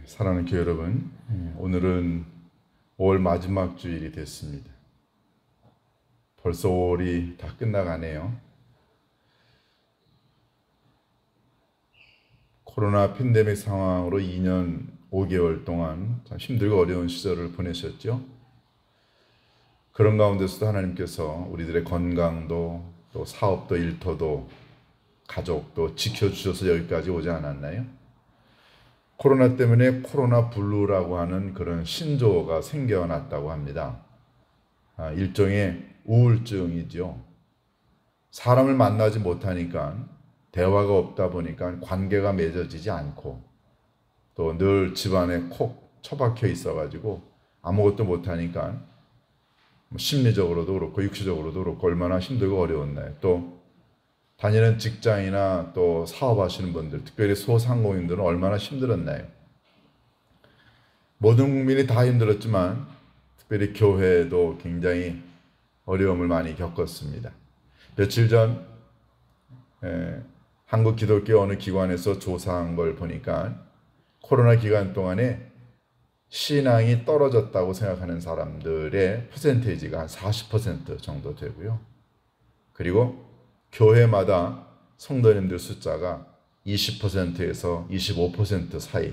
사랑하는 교회 여러분, 오늘은 5월 마지막 주일이 됐습니다. 벌써 5월이 다 끝나가네요. 코로나 팬데믹 상황으로 2년 5개월 동안 참 힘들고 어려운 시절을 보내셨죠. 그런 가운데서도 하나님께서 우리들의 건강도 또 사업도 일터도 가족도 지켜주셔서 여기까지 오지 않았나요? 코로나 때문에 코로나 블루라고 하는 그런 신조어가 생겨났다고 합니다. 일종의 우울증이죠. 사람을 만나지 못하니까 대화가 없다 보니까 관계가 맺어지지 않고 또 늘 집안에 콕 처박혀 있어가지고 아무것도 못하니까 심리적으로도 그렇고 육체적으로도 그렇고 얼마나 힘들고 어려웠나요. 또 다니는 직장이나 또 사업하시는 분들, 특별히 소상공인들은 얼마나 힘들었나요? 모든 국민이 다 힘들었지만 특별히 교회도 굉장히 어려움을 많이 겪었습니다. 며칠 전 한국 기독교 어느 기관에서 조사한 걸 보니까 코로나 기간 동안에 신앙이 떨어졌다고 생각하는 사람들의 퍼센테이지가 한 40% 정도 되고요. 그리고 교회마다 성도님들 숫자가 20%에서 25% 사이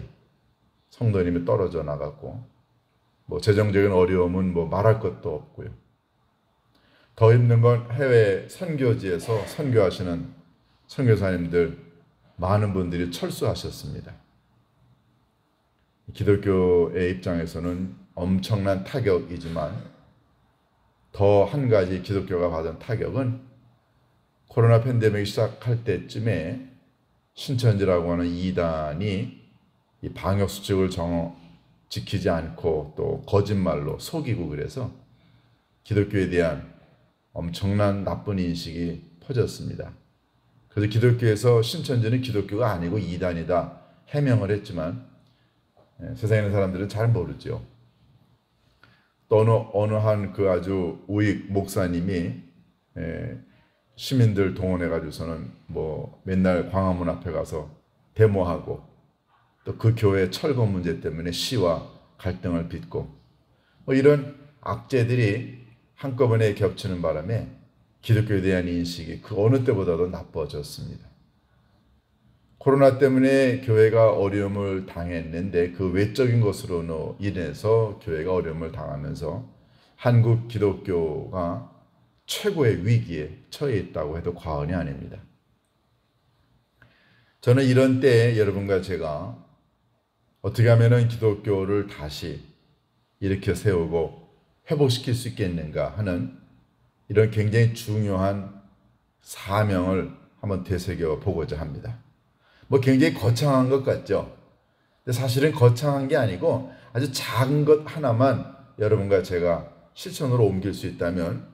성도님이 떨어져 나갔고, 재정적인 어려움은 말할 것도 없고요. 더 힘든 건 해외 선교지에서 선교하시는 선교사님들 많은 분들이 철수하셨습니다. 기독교의 입장에서는 엄청난 타격이지만 더 한 가지 기독교가 받은 타격은 코로나 팬데믹이 시작할 때쯤에 신천지라고 하는 이단이 이 방역 수칙을 지키지 않고 또 거짓말로 속이고 그래서 기독교에 대한 엄청난 나쁜 인식이 퍼졌습니다. 그래서 기독교에서 신천지는 기독교가 아니고 이단이다 해명을 했지만 세상에 있는 사람들은 잘 모르죠. 또 어느 한 그 아주 우익 목사님이 시민들 동원해가지고서는 맨날 광화문 앞에 가서 데모하고 또 그 교회 철거 문제 때문에 시와 갈등을 빚고 이런 악재들이 한꺼번에 겹치는 바람에 기독교에 대한 인식이 그 어느 때보다도 나빠졌습니다. 코로나 때문에 교회가 어려움을 당했는데 그 외적인 것으로 인해서 교회가 어려움을 당하면서 한국 기독교가 최고의 위기에 처해 있다고 해도 과언이 아닙니다. 저는 이런 때에 여러분과 제가 어떻게 하면 기독교를 다시 일으켜 세우고 회복시킬 수 있겠는가 하는 이런 굉장히 중요한 사명을 한번 되새겨 보고자 합니다. 굉장히 거창한 것 같죠? 근데 사실은 거창한 게 아니고 아주 작은 것 하나만 여러분과 제가 실천으로 옮길 수 있다면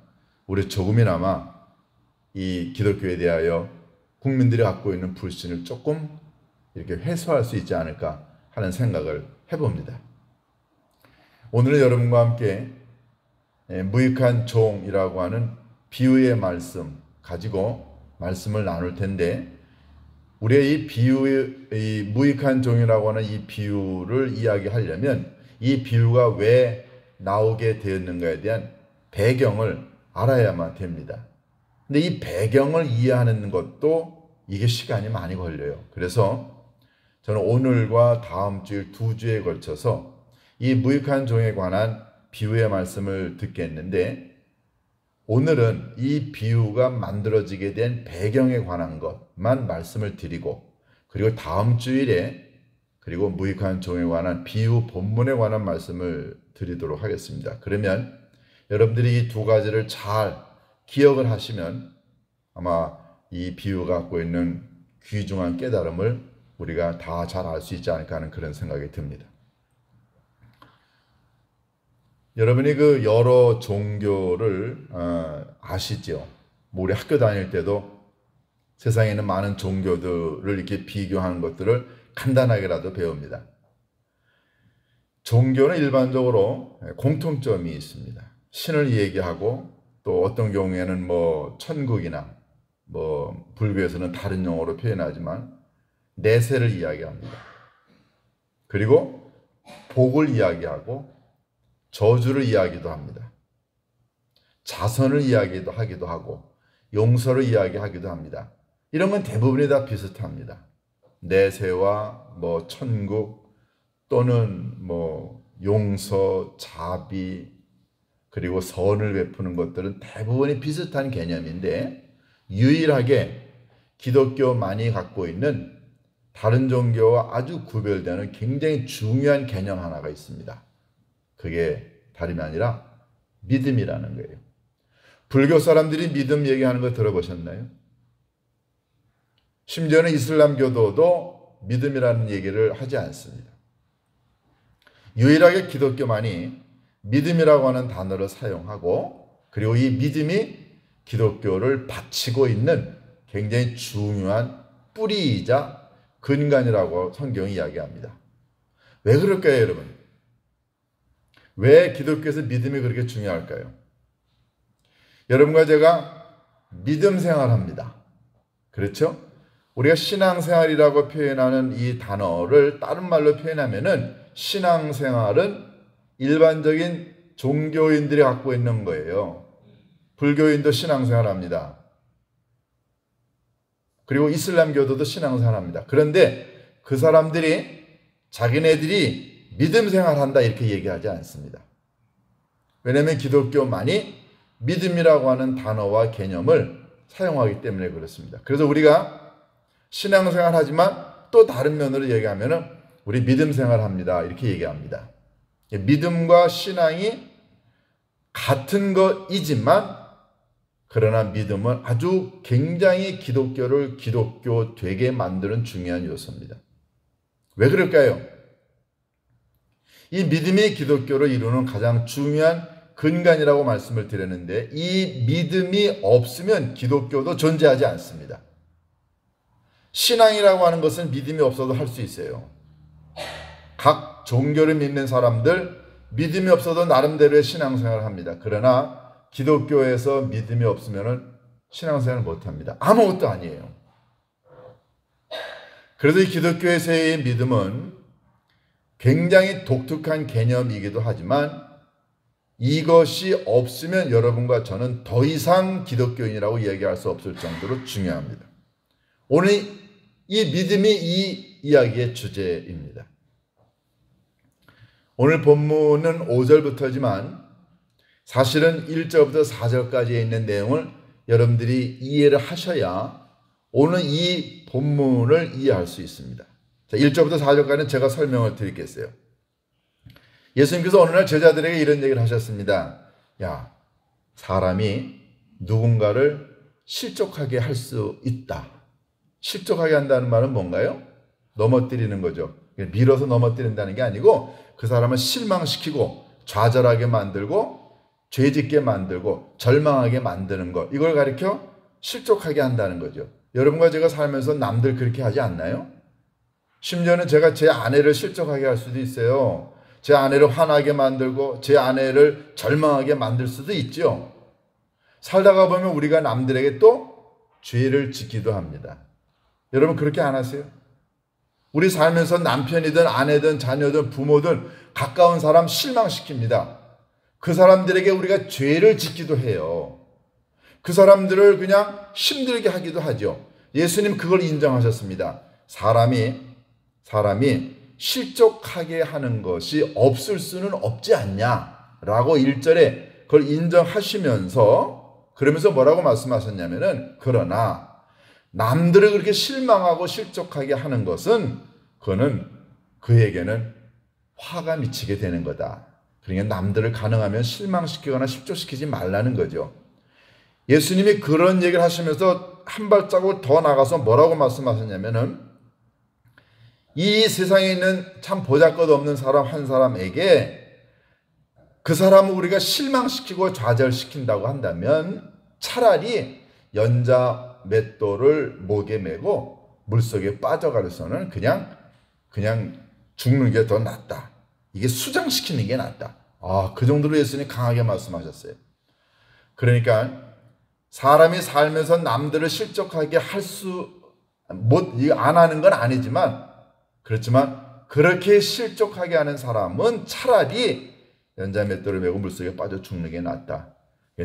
우리 조금이나마 이 기독교에 대하여 국민들이 갖고 있는 불신을 조금 이렇게 해소할 수 있지 않을까 하는 생각을 해봅니다. 오늘은 여러분과 함께 무익한 종이라고 하는 비유의 말씀 가지고 말씀을 나눌 텐데, 우리가 이 무익한 종이라고 하는 이 비유를 이야기하려면 이 비유가 왜 나오게 되었는가에 대한 배경을 알아야만 됩니다. 근데 이 배경을 이해하는 것도 이게 시간이 많이 걸려요. 그래서 저는 오늘과 다음 주일 2주에 걸쳐서 이 무익한 종에 관한 비유의 말씀을 듣겠는데, 오늘은 이 비유가 만들어지게 된 배경에 관한 것만 말씀을 드리고, 그리고 다음 주일에 그리고 무익한 종에 관한 비유 본문에 관한 말씀을 드리도록 하겠습니다. 그러면 여러분들이 이 두 가지를 잘 기억을 하시면 아마 이 비유가 갖고 있는 귀중한 깨달음을 우리가 다 잘 알 수 있지 않을까 하는 그런 생각이 듭니다. 여러분이 그 여러 종교를 아시죠? 우리 학교 다닐 때도 세상에 있는 많은 종교들을 이렇게 비교하는 것들을 간단하게라도 배웁니다. 종교는 일반적으로 공통점이 있습니다. 신을 얘기하고 또 어떤 경우에는 천국이나 불교에서는 다른 용어로 표현하지만 내세를 이야기합니다. 그리고 복을 이야기하고 저주를 이야기도 합니다. 자선을 하기도 하고 용서를 이야기하기도 합니다. 이런 건 대부분이 다 비슷합니다. 내세와 천국 또는 용서, 자비 그리고 선을 베푸는 것들은 대부분이 비슷한 개념인데 유일하게 기독교만이 갖고 있는 다른 종교와 아주 구별되는 굉장히 중요한 개념 하나가 있습니다. 그게 다름이 아니라 믿음이라는 거예요. 불교 사람들이 믿음 얘기하는 거 들어보셨나요? 심지어는 이슬람교도도 믿음이라는 얘기를 하지 않습니다. 유일하게 기독교만이 믿음이라고 하는 단어를 사용하고 그리고 이 믿음이 기독교를 바치고 있는 굉장히 중요한 뿌리이자 근간이라고 성경이 이야기합니다. 왜 그럴까요, 여러분? 왜 기독교에서 믿음이 그렇게 중요할까요? 여러분과 제가 믿음 생활합니다. 그렇죠? 우리가 신앙생활이라고 표현하는 이 단어를 다른 말로 표현하면은 신앙생활은 일반적인 종교인들이 갖고 있는 거예요. 불교인도 신앙생활합니다. 그리고 이슬람교도도 신앙생활합니다. 그런데 그 사람들이 자기네들이 믿음 생활한다 이렇게 얘기하지 않습니다. 왜냐하면 기독교만이 믿음이라고 하는 단어와 개념을 사용하기 때문에 그렇습니다. 그래서 우리가 신앙생활 하지만 또 다른 면으로 얘기하면 우리 믿음 생활합니다 이렇게 얘기합니다. 믿음과 신앙이 같은 것이지만 그러나 믿음은 아주 굉장히 기독교를 기독교 되게 만드는 중요한 요소입니다. 왜 그럴까요? 이 믿음이 기독교를 이루는 가장 중요한 근간이라고 말씀을 드렸는데 이 믿음이 없으면 기독교도 존재하지 않습니다. 신앙이라고 하는 것은 믿음이 없어도 할 수 있어요. 각 종교를 믿는 사람들 믿음이 없어도 나름대로의 신앙생활을 합니다. 그러나 기독교에서 믿음이 없으면 신앙생활을 못합니다. 아무것도 아니에요. 그래서 이 기독교에서의 믿음은 굉장히 독특한 개념이기도 하지만 이것이 없으면 여러분과 저는 더 이상 기독교인이라고 얘기할 수 없을 정도로 중요합니다. 오늘 이 믿음이 이 이야기의 주제입니다. 오늘 본문은 5절부터지만 사실은 1절부터 4절까지에 있는 내용을 여러분들이 이해를 하셔야 오늘 이 본문을 이해할 수 있습니다. 자, 1절부터 4절까지는 제가 설명을 드리겠어요. 예수님께서 어느 날 제자들에게 이런 얘기를 하셨습니다. 야, 사람이 누군가를 실족하게 할 수 있다. 실족하게 한다는 말은 뭔가요? 넘어뜨리는 거죠. 밀어서 넘어뜨린다는 게 아니고 그 사람을 실망시키고 좌절하게 만들고 죄짓게 만들고 절망하게 만드는 것, 이걸 가리켜 실족하게 한다는 거죠. 여러분과 제가 살면서 남들 그렇게 하지 않나요? 심지어는 제가 제 아내를 실족하게 할 수도 있어요. 제 아내를 화나게 만들고 제 아내를 절망하게 만들 수도 있죠. 살다가 보면 우리가 남들에게 또 죄를 짓기도 합니다. 여러분 그렇게 안 하세요? 우리 살면서 남편이든 아내든 자녀든 부모든 가까운 사람 실망시킵니다. 그 사람들에게 우리가 죄를 짓기도 해요. 그 사람들을 그냥 힘들게 하기도 하죠. 예수님 그걸 인정하셨습니다. 사람이 실족하게 하는 것이 없을 수는 없지 않냐라고 1절에 그걸 인정하시면서 그러면서 뭐라고 말씀하셨냐면은 그러나 남들을 그렇게 실망하고 실족하게 하는 것은 그거는 그에게는 화가 미치게 되는 거다. 그러니까 남들을 가능하면 실망시키거나 실족시키지 말라는 거죠. 예수님이 그런 얘기를 하시면서 한 발자국 더 나가서 뭐라고 말씀하셨냐면은 이 세상에 있는 참 보잘것없는 사람 한 사람에게 그 사람을 우리가 실망시키고 좌절시킨다고 한다면 차라리 연자 맷돌을 목에 메고 물속에 빠져가서는 그냥 죽는 게 더 낫다. 이게 수장시키는 게 낫다. 그 정도로 예수님이 강하게 말씀하셨어요. 그러니까 사람이 살면서 남들을 실족하게 안 하는 건 아니지만 그렇지만 그렇게 실족하게 하는 사람은 차라리 연자맷돌을 메고 물속에 빠져 죽는 게 낫다.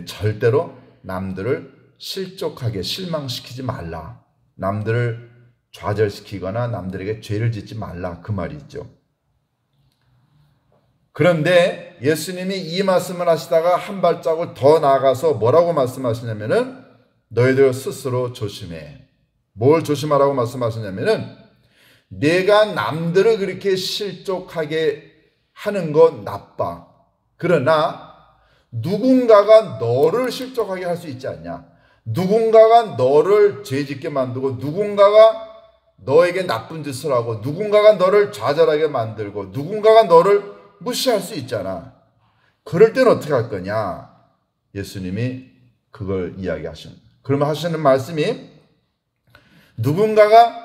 절대로 남들을 실족하게 실망시키지 말라. 남들을 좌절시키거나 남들에게 죄를 짓지 말라. 그 말이 있죠. 그런데 예수님이 이 말씀을 하시다가 한 발자국 더 나아가서 뭐라고 말씀하시냐면은 너희들 스스로 조심해. 뭘 조심하라고 말씀하시냐면은 내가 남들을 그렇게 실족하게 하는 건 나빠. 그러나 누군가가 너를 실족하게 할 수 있지 않냐. 누군가가 너를 죄짓게 만들고 누군가가 너에게 나쁜 짓을 하고 누군가가 너를 좌절하게 만들고 누군가가 너를 무시할 수 있잖아. 그럴 때는 어떻게 할 거냐. 예수님이 그걸 이야기하십니다. 그러면 하시는 말씀이 누군가가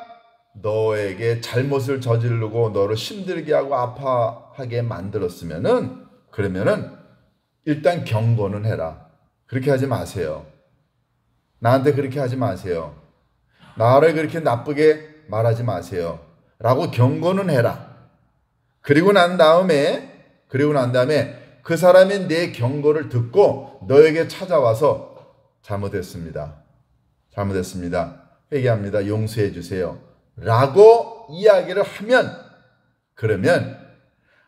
너에게 잘못을 저지르고 너를 힘들게 하고 아파하게 만들었으면은 그러면은 일단 경고는 해라. 그렇게 하지 마세요. 나한테 그렇게 하지 마세요. 나를 그렇게 나쁘게 말하지 마세요. 라고 경고는 해라. 그리고 난 다음에 그 사람이 내 경고를 듣고 너에게 찾아와서 잘못했습니다. 회개합니다. 용서해 주세요. 라고 이야기를 하면 그러면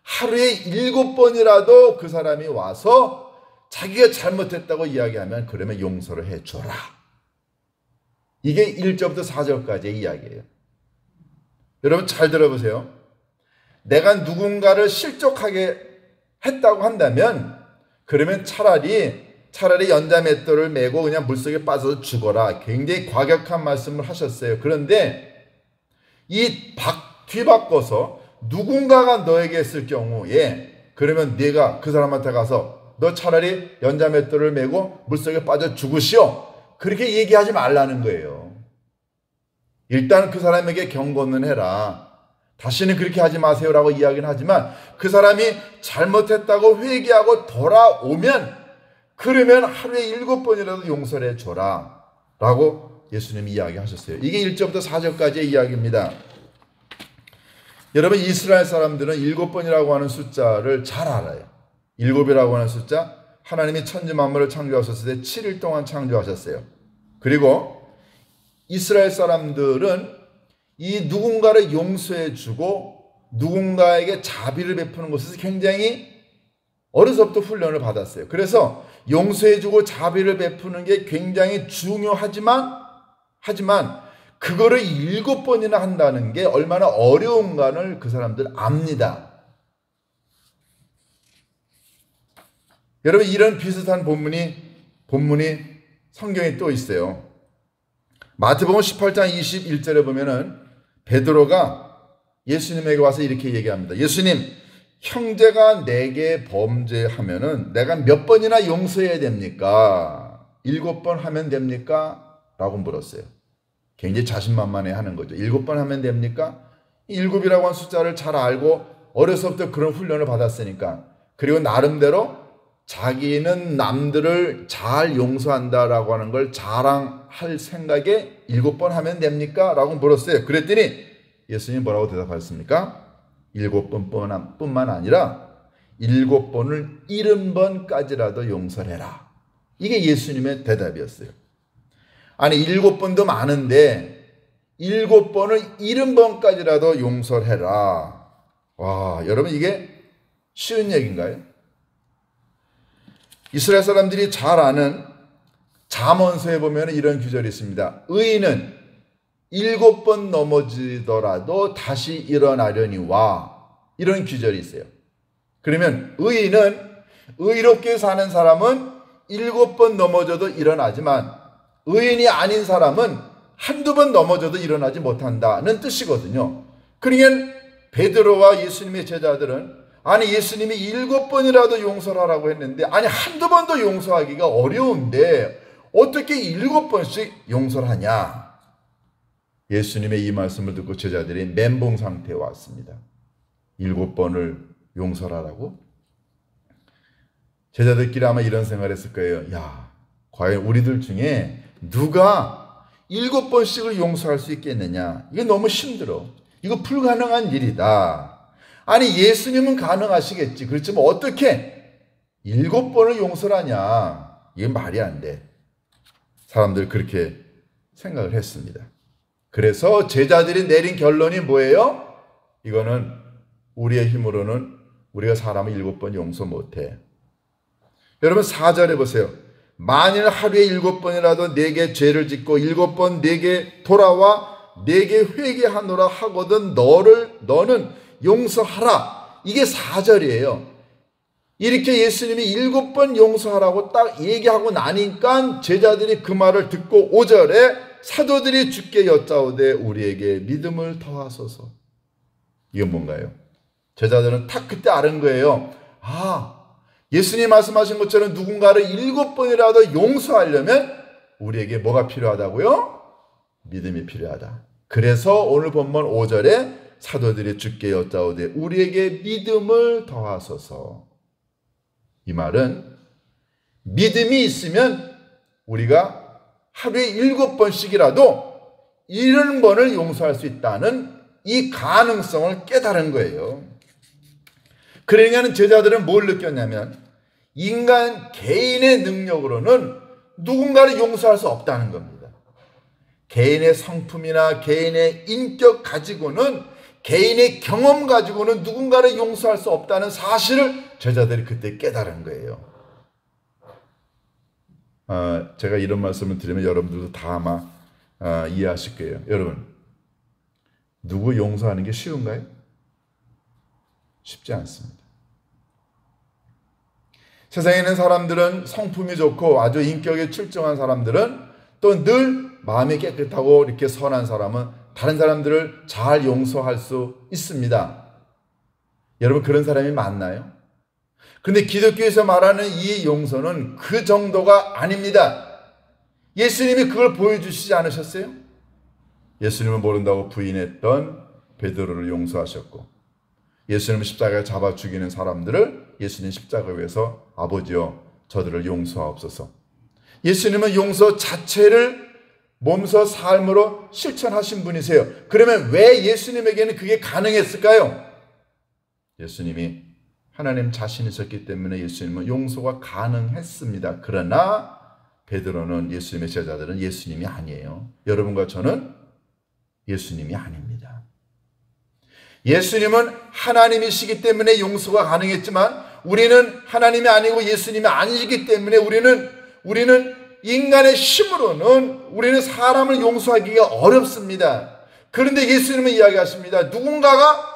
하루에 7번이라도 그 사람이 와서 자기가 잘못했다고 이야기하면 그러면 용서를 해줘라. 이게 1절부터 4절까지의 이야기예요. 여러분 잘 들어보세요. 내가 누군가를 실족하게 했다고 한다면 그러면 차라리 연자맷돌을 메고 그냥 물속에 빠져서 죽어라. 굉장히 과격한 말씀을 하셨어요. 그런데 뒤바꿔서 누군가가 너에게 했을 경우에 그러면 네가 그 사람한테 가서 너 차라리 연자맷돌을 메고 물속에 빠져 죽으시오. 그렇게 얘기하지 말라는 거예요. 일단 그 사람에게 경고는 해라. 다시는 그렇게 하지 마세요라고 이야기는 하지만 그 사람이 잘못했다고 회개하고 돌아오면 그러면 하루에 7번이라도 용서를 해줘라 라고 예수님이 이야기하셨어요. 이게 1절부터 4절까지의 이야기입니다. 여러분 이스라엘 사람들은 7번이라고 하는 숫자를 잘 알아요. 7이라고 하는 숫자, 하나님이 천지 만물을 창조하셨을 때 7일 동안 창조하셨어요. 그리고 이스라엘 사람들은 이 누군가를 용서해 주고 누군가에게 자비를 베푸는 것에서 굉장히 어려서부터 훈련을 받았어요. 그래서 용서해 주고 자비를 베푸는 게 굉장히 중요하지만 그거를 7번이나 한다는 게 얼마나 어려운가를 그 사람들 압니다. 여러분 이런 비슷한 본문이 성경에 또 있어요. 마태복음 18장 21절에 보면은 베드로가 예수님에게 와서 이렇게 얘기합니다. 예수님, 형제가 내게 범죄하면은 내가 몇 번이나 용서해야 됩니까? 7번 하면 됩니까? 라고 물었어요. 굉장히 자신만만해 하는 거죠. 7번 하면 됩니까? 7이라고 하는 숫자를 잘 알고 어려서부터 그런 훈련을 받았으니까 그리고 나름대로 자기는 남들을 잘 용서한다라고 하는 걸 자랑할 생각에 7번 하면 됩니까? 라고 물었어요. 그랬더니 예수님이 뭐라고 대답하셨습니까? 7번뿐만 아니라 7번을 70번까지라도 용서해라. 이게 예수님의 대답이었어요. 아니 7번도 많은데 7번을 70번까지라도 용서해라. 와, 여러분 이게 쉬운 얘기인가요? 이스라엘 사람들이 잘 아는 잠언서에 보면 이런 규절이 있습니다. 의인은 7번 넘어지더라도 다시 일어나려니와, 이런 규절이 있어요. 그러면 의인은, 의롭게 사는 사람은 7번 넘어져도 일어나지만 의인이 아닌 사람은 한두 번 넘어져도 일어나지 못한다는 뜻이거든요. 그러니까 베드로와 예수님의 제자들은 아니 예수님이 7번이라도 용서를 하라고 했는데 아니 한두 번도 용서하기가 어려운데 어떻게 7번씩 용서를 하냐. 예수님의 이 말씀을 듣고 제자들이 멘붕 상태에 왔습니다. 7번을 용서하라고? 제자들끼리 아마 이런 생각을 했을 거예요. 야, 과연 우리들 중에 누가 7번씩을 용서할 수 있겠느냐? 이게 너무 힘들어. 이거 불가능한 일이다. 아니 예수님은 가능하시겠지. 그렇지만 어떻게 7번을 용서를 하냐. 이게 말이 안 돼. 사람들 그렇게 생각을 했습니다. 그래서 제자들이 내린 결론이 뭐예요? 이거는 우리의 힘으로는 우리가 사람을 7번 용서 못해. 여러분 4절에 보세요. 만일 하루에 7번이라도 내게 죄를 짓고 7번 내게 돌아와 내게 회개하노라 하거든 너는 용서하라. 이게 4절이에요. 이렇게 예수님이 7번 용서하라고 딱 얘기하고 나니까 제자들이 그 말을 듣고 5절에 사도들이 주께 여짜오되 우리에게 믿음을 더하소서. 이건 뭔가요? 제자들은 딱 그때 알은 거예요. 예수님 말씀하신 것처럼 누군가를 7번이라도 용서하려면 우리에게 뭐가 필요하다고요? 믿음이 필요하다. 그래서 오늘 본문 5절에 사도들이 주께 여짜오되 우리에게 믿음을 더하소서. 이 말은 믿음이 있으면 우리가 하루에 7번씩이라도 70번을 용서할 수 있다는 이 가능성을 깨달은 거예요. 그러니까 제자들은 뭘 느꼈냐면 인간 개인의 능력으로는 누군가를 용서할 수 없다는 겁니다. 개인의 성품이나 개인의 인격 가지고는, 개인의 경험 가지고는 누군가를 용서할 수 없다는 사실을 제자들이 그때 깨달은 거예요. 제가 이런 말씀을 드리면 여러분들도 다 아마 이해하실 거예요. 여러분, 누구 용서하는 게 쉬운가요? 쉽지 않습니다. 세상에 있는 사람들은 성품이 좋고 아주 인격이 출중한 사람들은 또 늘 마음이 깨끗하고 이렇게 선한 사람은 다른 사람들을 잘 용서할 수 있습니다. 여러분 그런 사람이 많나요? 근데 기독교에서 말하는 이 용서는 그 정도가 아닙니다. 예수님이 그걸 보여주시지 않으셨어요? 예수님은 모른다고 부인했던 베드로를 용서하셨고, 예수님은 십자가에 잡아 죽이는 사람들을 예수님 십자가 위에서 아버지여 저들을 용서하옵소서. 예수님은 용서 자체를 몸소 삶으로 실천하신 분이세요. 그러면 왜 예수님에게는 그게 가능했을까요? 예수님이 하나님 자신이셨기 때문에 예수님은 용서가 가능했습니다. 그러나 베드로는, 예수님의 제자들은 예수님이 아니에요. 여러분과 저는 예수님이 아닙니다. 예수님은 하나님이시기 때문에 용서가 가능했지만 우리는 하나님이 아니고 예수님이 아니시기 때문에 우리는 인간의 힘으로는 우리는 사람을 용서하기가 어렵습니다. 그런데 예수님은 이야기하십니다. 누군가가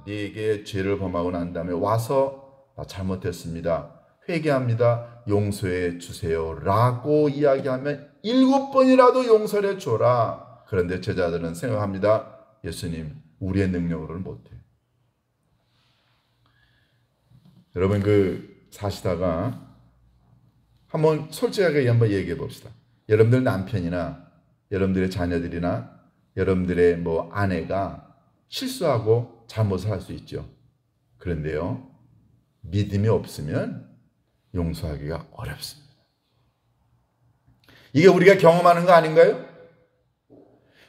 네게 죄를 범하고 난 다음에 와서 나 잘못했습니다, 회개합니다, 용서해 주세요 라고 이야기하면 7번이라도 용서해 줘라. 그런데 제자들은 생각합니다. 예수님, 우리의 능력으로는 못해. 여러분 사시다가 한번 솔직하게 한번 얘기해 봅시다. 여러분들 남편이나 여러분들의 자녀들이나 여러분들의 아내가 실수하고 잘못을 할 수 있죠. 그런데요, 믿음이 없으면 용서하기가 어렵습니다. 이게 우리가 경험하는 거 아닌가요?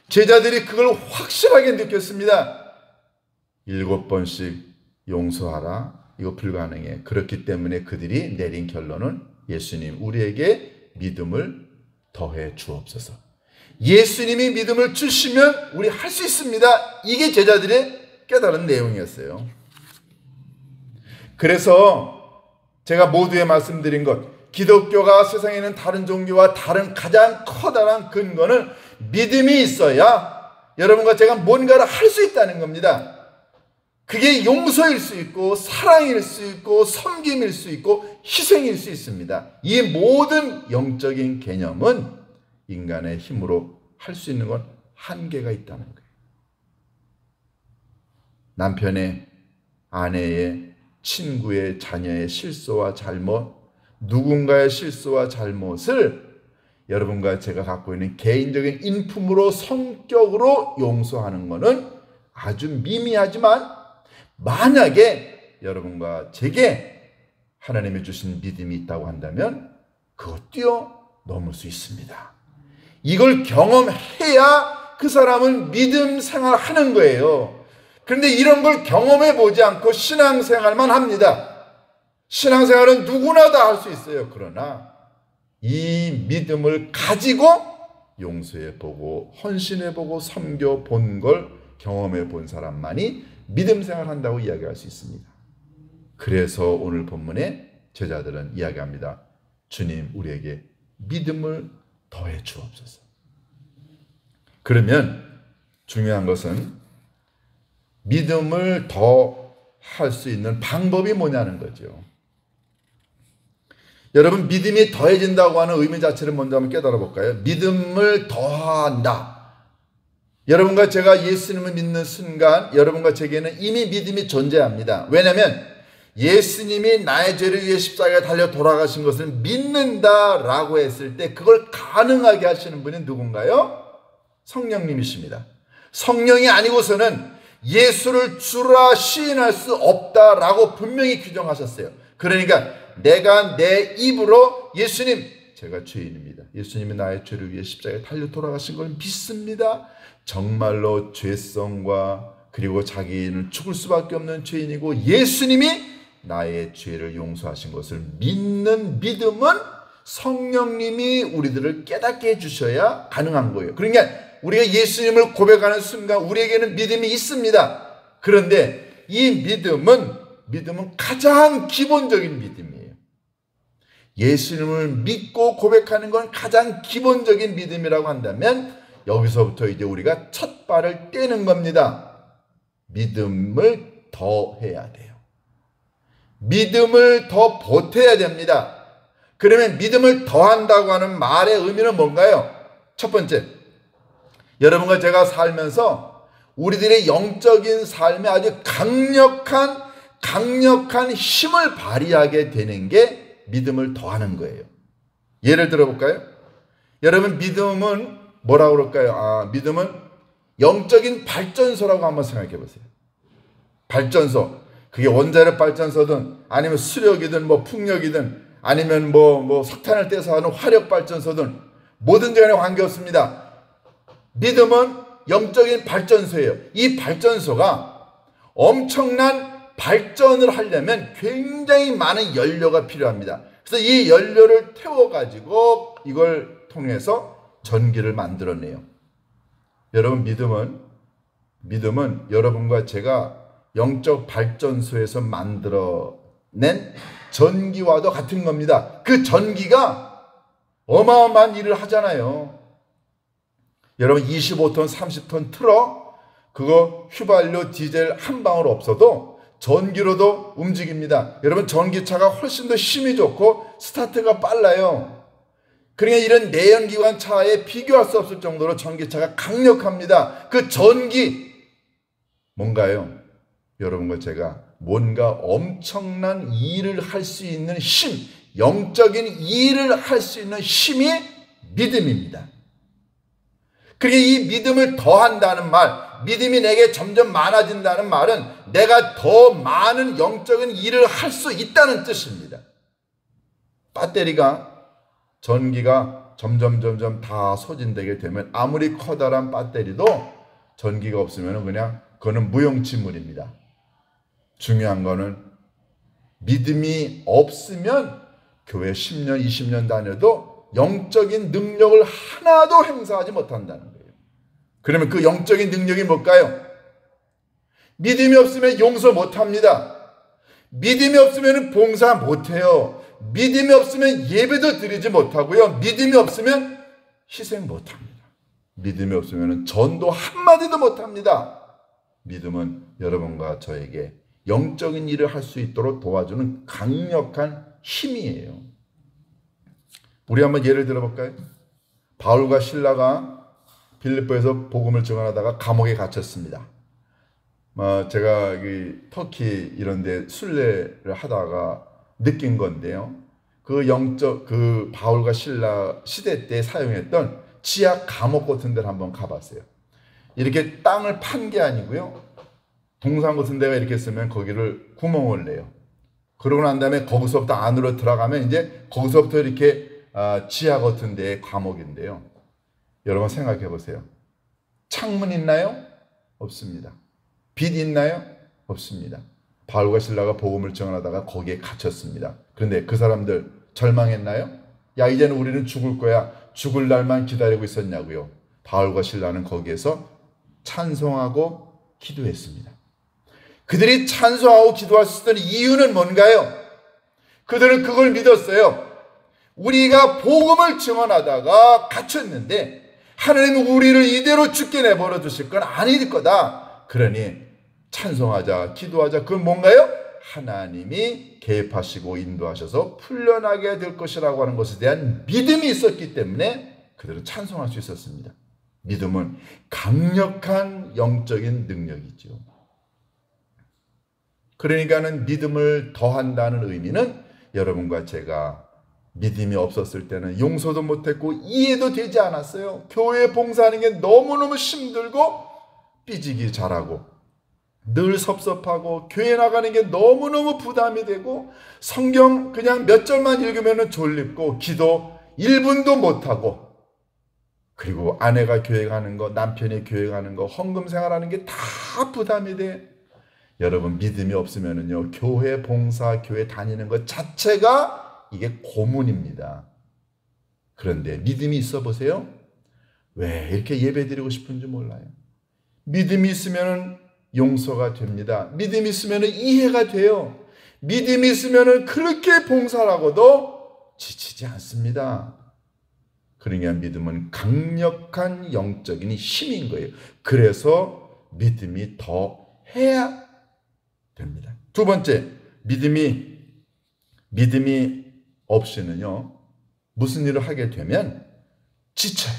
제자들이 그걸 확실하게 느꼈습니다. 7번씩 용서하라. 이거 불가능해. 그렇기 때문에 그들이 내린 결론은 예수님, 우리에게 믿음을 더해 주옵소서. 예수님이 믿음을 주시면 우리 할 수 있습니다. 이게 제자들의 깨달은 내용이었어요. 그래서 제가 모두에 말씀드린 것, 기독교가 세상에 있는 다른 종교와 다른 가장 커다란 근거는 믿음이 있어야 여러분과 제가 뭔가를 할 수 있다는 겁니다. 그게 용서일 수 있고 사랑일 수 있고 섬김일 수 있고 희생일 수 있습니다. 이 모든 영적인 개념은 인간의 힘으로 할 수 있는 건 한계가 있다는 거예요. 남편의, 아내의, 친구의, 자녀의 실수와 잘못, 누군가의 실수와 잘못을 여러분과 제가 갖고 있는 개인적인 인품으로, 성격으로 용서하는 것은 아주 미미하지만 만약에 여러분과 제게 하나님이 주신 믿음이 있다고 한다면 그것 뛰어넘을 수 있습니다. 이걸 경험해야 그 사람은 믿음 생활하는 거예요. 그런데 이런 걸 경험해 보지 않고 신앙생활만 합니다. 신앙생활은 누구나 다 할 수 있어요. 그러나 이 믿음을 가지고 용서해 보고 헌신해 보고 섬겨 본 걸 경험해 본 사람만이 믿음 생활을 한다고 이야기할 수 있습니다. 그래서 오늘 본문에 제자들은 이야기합니다. 주님, 우리에게 믿음을 더해 주옵소서. 그러면 중요한 것은 믿음을 더 할 수 있는 방법이 뭐냐는 거죠. 여러분, 믿음이 더해진다고 하는 의미 자체를 먼저 한번 깨달아 볼까요? 믿음을 더한다. 여러분과 제가 예수님을 믿는 순간 여러분과 제게는 이미 믿음이 존재합니다. 왜냐하면 예수님이 나의 죄를 위해 십자가에 달려 돌아가신 것을 믿는다라고 했을 때 그걸 가능하게 하시는 분이 누군가요? 성령님이십니다. 성령이 아니고서는 예수를 주라 시인할 수 없다라고 분명히 규정하셨어요. 그러니까 내가 내 입으로 예수님, 제가 죄인입니다. 예수님이 나의 죄를 위해 십자가에 달려 돌아가신 걸 믿습니다. 정말로 죄성과 그리고 자기는 죽을 수밖에 없는 죄인이고 예수님이 나의 죄를 용서하신 것을 믿는 믿음은 성령님이 우리들을 깨닫게 해주셔야 가능한 거예요. 그러니까 우리가 예수님을 고백하는 순간 우리에게는 믿음이 있습니다. 그런데 이 믿음은 가장 기본적인 믿음이에요. 예수님을 믿고 고백하는 건 가장 기본적인 믿음이라고 한다면 여기서부터 이제 우리가 첫 발을 떼는 겁니다. 믿음을 더 해야 돼요. 믿음을 더 보태야 됩니다. 그러면 믿음을 더한다고 하는 말의 의미는 뭔가요? 첫 번째, 여러분과 제가 살면서 우리들의 영적인 삶에 아주 강력한 힘을 발휘하게 되는 게 믿음을 더하는 거예요. 예를 들어볼까요? 여러분, 믿음은 뭐라고 그럴까요? 믿음은 영적인 발전소라고 한번 생각해 보세요. 발전소. 그게 원자력 발전소든 아니면 수력이든 뭐 풍력이든 아니면 뭐 석탄을 떼서 하는 화력 발전소든 뭐든지 간에 관계없습니다. 믿음은 영적인 발전소예요. 이 발전소가 엄청난 발전을 하려면 굉장히 많은 연료가 필요합니다. 그래서 이 연료를 태워가지고 이걸 통해서 전기를 만들어내요. 여러분, 믿음은 여러분과 제가 영적 발전소에서 만들어낸 전기와도 같은 겁니다. 그 전기가 어마어마한 일을 하잖아요. 여러분, 25톤, 30톤 트럭, 그거 휘발유, 디젤 한 방울 없어도 전기로도 움직입니다. 여러분, 전기차가 훨씬 더 힘이 좋고 스타트가 빨라요. 그러니까 이런 내연기관 차에 비교할 수 없을 정도로 전기차가 강력합니다. 그 전기, 뭔가요? 여러분과 제가 뭔가 엄청난 일을 할 수 있는 힘, 영적인 일을 할 수 있는 힘이 믿음입니다. 그러니까 이 믿음을 더한다는 말, 믿음이 내게 점점 많아진다는 말은 내가 더 많은 영적인 일을 할 수 있다는 뜻입니다. 배터리가, 전기가 점점 다 소진되게 되면 아무리 커다란 배터리도 전기가 없으면 그냥 그거는 무용지물입니다. 중요한 거는 믿음이 없으면 교회 10년, 20년 다녀도 영적인 능력을 하나도 행사하지 못한다는 거예요. 그러면 그 영적인 능력이 뭘까요? 믿음이 없으면 용서 못합니다. 믿음이 없으면 봉사 못해요. 믿음이 없으면 예배도 드리지 못하고요. 믿음이 없으면 희생 못합니다. 믿음이 없으면 전도 한마디도 못합니다. 믿음은 여러분과 저에게 영적인 일을 할 수 있도록 도와주는 강력한 힘이에요. 우리 한번 예를 들어볼까요? 바울과 실라가 빌립보에서 복음을 증언하다가 감옥에 갇혔습니다. 제가 터키 이런 데 순례를 하다가 느낀 건데요. 그 바울과 실라 시대 때 사용했던 지하 감옥 같은 데를 한번 가봤어요. 이렇게 땅을 판 게 아니고요. 동상 같은 데가 이렇게 있으면 거기를 구멍을 내요. 그러고 난 다음에 거기서부터 안으로 들어가면 이제 거기서부터 이렇게 지하 같은 데의 감옥인데요. 여러분 생각해 보세요. 창문 있나요? 없습니다. 빚 있나요? 없습니다. 바울과 실라가 복음을 전하다가 거기에 갇혔습니다. 그런데 그 사람들 절망했나요? 야, 이제는 우리는 죽을 거야. 죽을 날만 기다리고 있었냐고요. 바울과 실라는 거기에서 찬송하고 기도했습니다. 그들이 찬송하고 기도할 수 있던 이유는 뭔가요? 그들은 그걸 믿었어요. 우리가 복음을 증언하다가 갇혔는데 하나님은 우리를 이대로 죽게 내버려 두실 건 아닐 거다. 그러니 찬송하자, 기도하자. 그건 뭔가요? 하나님이 개입하시고 인도하셔서 풀려나게 될 것이라고 하는 것에 대한 믿음이 있었기 때문에 그들은 찬송할 수 있었습니다. 믿음은 강력한 영적인 능력이죠. 그러니까는 믿음을 더한다는 의미는 여러분과 제가 믿음이 없었을 때는 용서도 못했고 이해도 되지 않았어요. 교회 봉사하는 게 너무너무 힘들고 삐지기 잘하고 늘 섭섭하고 교회 나가는 게 너무너무 부담이 되고 성경 그냥 몇 절만 읽으면 졸립고 기도 1분도 못하고 그리고 아내가 교회 가는 거, 남편이 교회 가는 거, 헌금 생활하는 게 다 부담이 돼. 여러분 믿음이 없으면은요 교회 봉사, 교회 다니는 것 자체가 이게 고문입니다. 그런데 믿음이 있어 보세요. 왜 이렇게 예배드리고 싶은지 몰라요. 믿음이 있으면은 용서가 됩니다. 믿음이 있으면 이해가 돼요. 믿음이 있으면 그렇게 봉사하고도 지치지 않습니다. 그러니까 믿음은 강력한 영적인 힘인 거예요. 그래서 믿음이 더 해야 됩니다. 두 번째, 믿음이 없이는요 무슨 일을 하게 되면 지쳐요.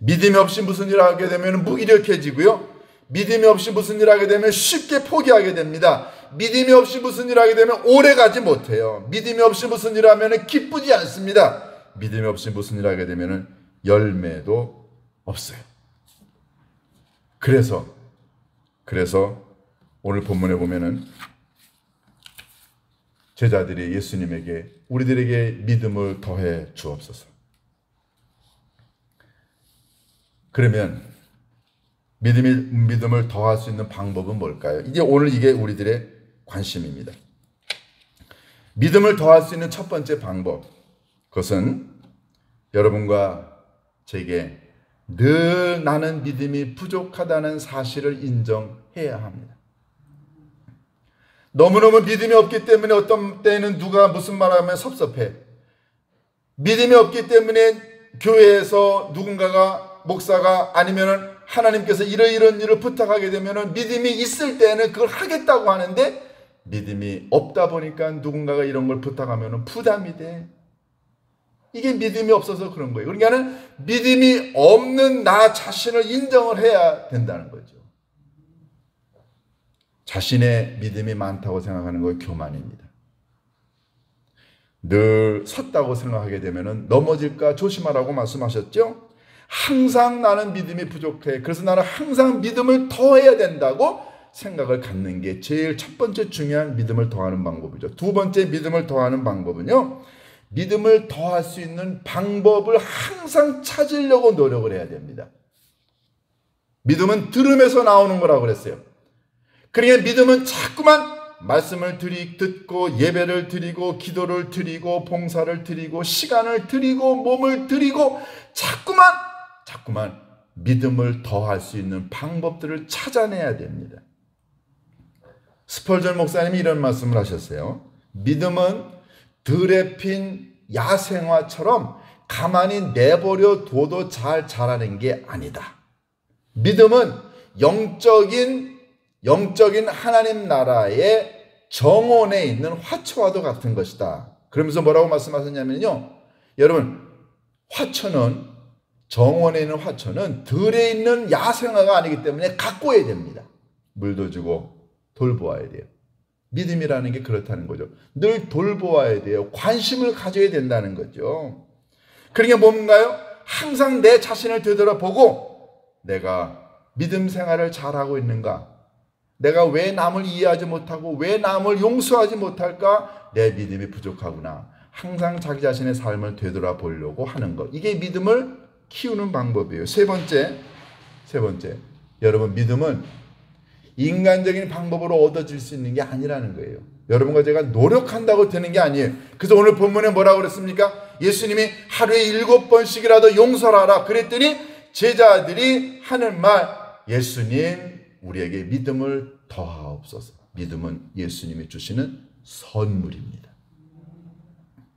믿음이 없이 무슨 일을 하게 되면 무기력해지고요. 믿음이 없이 무슨 일을 하게 되면 쉽게 포기하게 됩니다. 믿음이 없이 무슨 일을 하게 되면 오래 가지 못해요. 믿음이 없이 무슨 일을 하면 기쁘지 않습니다. 믿음이 없이 무슨 일을 하게 되면 열매도 없어요. 그래서 오늘 본문에 보면은 제자들이 예수님에게 우리들에게 믿음을 더해 주옵소서. 그러면 믿음을 더할 수 있는 방법은 뭘까요? 이제 오늘 이게 우리들의 관심입니다. 믿음을 더할 수 있는 첫 번째 방법, 그것은 여러분과 제게 늘 나는 믿음이 부족하다는 사실을 인정해야 합니다. 너무너무 믿음이 없기 때문에 어떤 때는 누가 무슨 말하면 섭섭해. 믿음이 없기 때문에 교회에서 누군가가 목사가 아니면은 하나님께서 이런 일을 부탁하게 되면 믿음이 있을 때는 그걸 하겠다고 하는데 믿음이 없다 보니까 누군가가 이런 걸 부탁하면 부담이 돼. 이게 믿음이 없어서 그런 거예요. 그러니까 믿음이 없는 나 자신을 인정을 해야 된다는 거죠. 자신의 믿음이 많다고 생각하는 건 교만입니다. 늘 섰다고 생각하게 되면 넘어질까 조심하라고 말씀하셨죠? 항상 나는 믿음이 부족해. 그래서 나는 항상 믿음을 더해야 된다고 생각을 갖는 게 제일 첫 번째 중요한 믿음을 더하는 방법이죠. 두 번째 믿음을 더하는 방법은요. 믿음을 더할 수 있는 방법을 항상 찾으려고 노력을 해야 됩니다. 믿음은 들음에서 나오는 거라고 그랬어요. 그러니까 믿음은 자꾸만 말씀을 듣고 예배를 드리고 기도를 드리고 봉사를 드리고 시간을 드리고 몸을 드리고 자꾸만 믿음을 더할 수 있는 방법들을 찾아내야 됩니다. 스펄전 목사님이 이런 말씀을 하셨어요. 믿음은 들에 핀 야생화처럼 가만히 내버려 둬도 잘 자라는 게 아니다. 믿음은 영적인 하나님 나라의 정원에 있는 화초와도 같은 것이다. 그러면서 뭐라고 말씀하셨냐면요. 여러분, 정원에 있는 화초는 들에 있는 야생화가 아니기 때문에 가꿔야 됩니다. 물도 주고 돌보아야 돼요. 믿음이라는 게 그렇다는 거죠. 늘 돌보아야 돼요. 관심을 가져야 된다는 거죠. 그러니까 뭔가요? 항상 내 자신을 되돌아보고 내가 믿음 생활을 잘하고 있는가? 내가 왜 남을 이해하지 못하고 왜 남을 용서하지 못할까? 내 믿음이 부족하구나. 항상 자기 자신의 삶을 되돌아보려고 하는 것. 이게 믿음을 키우는 방법이에요. 세 번째. 여러분, 믿음은 인간적인 방법으로 얻어질 수 있는 게 아니라는 거예요. 여러분과 제가 노력한다고 되는 게 아니에요. 그래서 오늘 본문에 뭐라고 그랬습니까? 예수님이 하루에 7번씩이라도 용서를 하라 그랬더니 제자들이 하는 말, 예수님 우리에게 믿음을 더하옵소서. 믿음은 예수님이 주시는 선물입니다.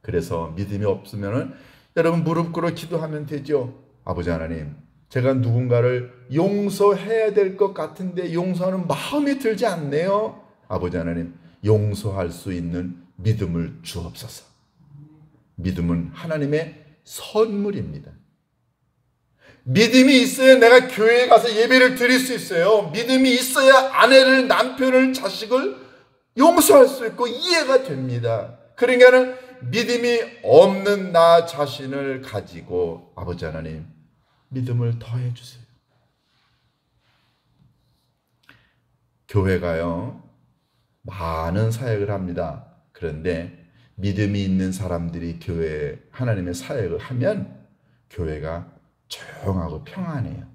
그래서 믿음이 없으면 여러분 무릎 꿇어 기도하면 되죠. 아버지 하나님, 제가 누군가를 용서해야 될 것 같은데 용서하는 마음이 들지 않네요. 아버지 하나님, 용서할 수 있는 믿음을 주옵소서. 믿음은 하나님의 선물입니다. 믿음이 있어야 내가 교회에 가서 예배를 드릴 수 있어요. 믿음이 있어야 아내를, 남편을, 자식을 용서할 수 있고 이해가 됩니다. 그러니까는 믿음이 없는 나 자신을 가지고 아버지 하나님, 믿음을 더해 주세요. 교회가요, 많은 사역을 합니다. 그런데 믿음이 있는 사람들이 교회에 하나님의 사역을 하면 교회가 조용하고 평안해요.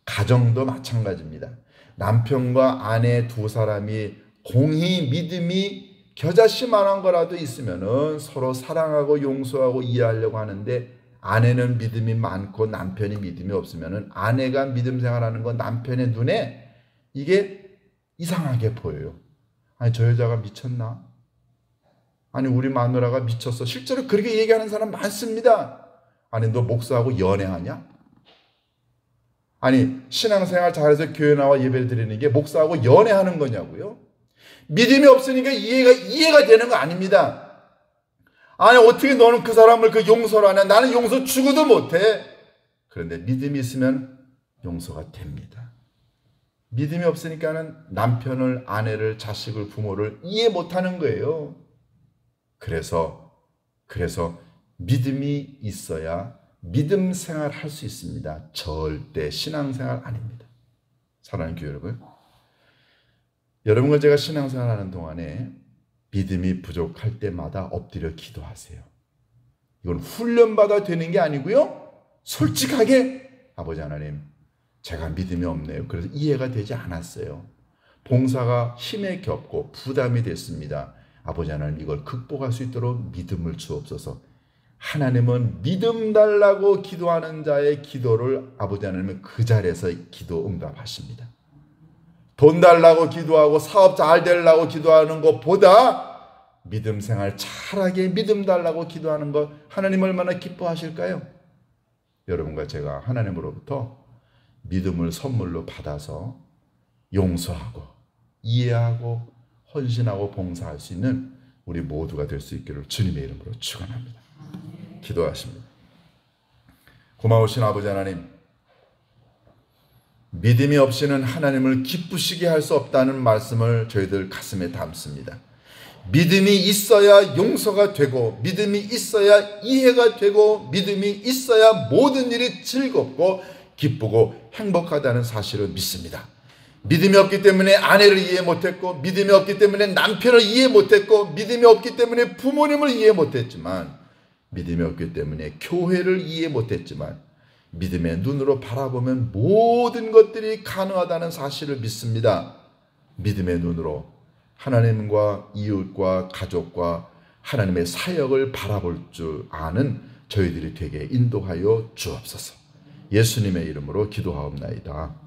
가정도 마찬가지입니다. 남편과 아내 두 사람이 공히 믿음이 겨자씨만한 거라도 있으면은 서로 사랑하고 용서하고 이해하려고 하는데, 아내는 믿음이 많고 남편이 믿음이 없으면은 아내가 믿음 생활하는 건 남편의 눈에 이게 이상하게 보여요. 아니, 저 여자가 미쳤나? 아니, 우리 마누라가 미쳤어. 실제로 그렇게 얘기하는 사람 많습니다. 아니, 너 목사하고 연애하냐? 아니, 신앙생활 잘해서 교회 나와 예배를 드리는 게 목사하고 연애하는 거냐고요? 믿음이 없으니까 이해가 되는 거 아닙니다. 아니, 어떻게 너는 그 사람을 그 용서를 하냐? 나는 용서 주고도 못해. 그런데 믿음이 있으면 용서가 됩니다. 믿음이 없으니까는 남편을, 아내를, 자식을, 부모를 이해 못하는 거예요. 그래서 믿음이 있어야 믿음 생활 할 수 있습니다. 절대 신앙생활 아닙니다. 사랑하는 교회 여러분, 여러분과 제가 신앙생활 하는 동안에 믿음이 부족할 때마다 엎드려 기도하세요. 이건 훈련받아 되는 게 아니고요, 솔직하게 아버지 하나님, 제가 믿음이 없네요. 그래서 이해가 되지 않았어요. 봉사가 힘에 겹고 부담이 됐습니다. 아버지 하나님, 이걸 극복할 수 있도록 믿음을 주옵소서. 하나님은 믿음 달라고 기도하는 자의 기도를 아버지 하나님은 그 자리에서 기도 응답하십니다. 돈 달라고 기도하고 사업 잘 되려고 기도하는 것보다 믿음 생활 잘하게 믿음 달라고 기도하는 것, 하나님 얼마나 기뻐하실까요? 여러분과 제가 하나님으로부터 믿음을 선물로 받아서 용서하고 이해하고 헌신하고 봉사할 수 있는 우리 모두가 될 수 있기를 주님의 이름으로 축원합니다. 기도하십니다. 고마우신 아버지 하나님, 믿음이 없이는 하나님을 기쁘시게 할 수 없다는 말씀을 저희들 가슴에 담습니다. 믿음이 있어야 용서가 되고, 믿음이 있어야 이해가 되고, 믿음이 있어야 모든 일이 즐겁고 기쁘고 행복하다는 사실을 믿습니다. 믿음이 없기 때문에 아내를 이해 못했고, 믿음이 없기 때문에 남편을 이해 못했고, 믿음이 없기 때문에 부모님을 이해 못했지만, 믿음이 없기 때문에 교회를 이해 못했지만, 믿음의 눈으로 바라보면 모든 것들이 가능하다는 사실을 믿습니다. 믿음의 눈으로 하나님과 이웃과 가족과 하나님의 사역을 바라볼 줄 아는 저희들이 되게 인도하여 주옵소서. 예수님의 이름으로 기도하옵나이다.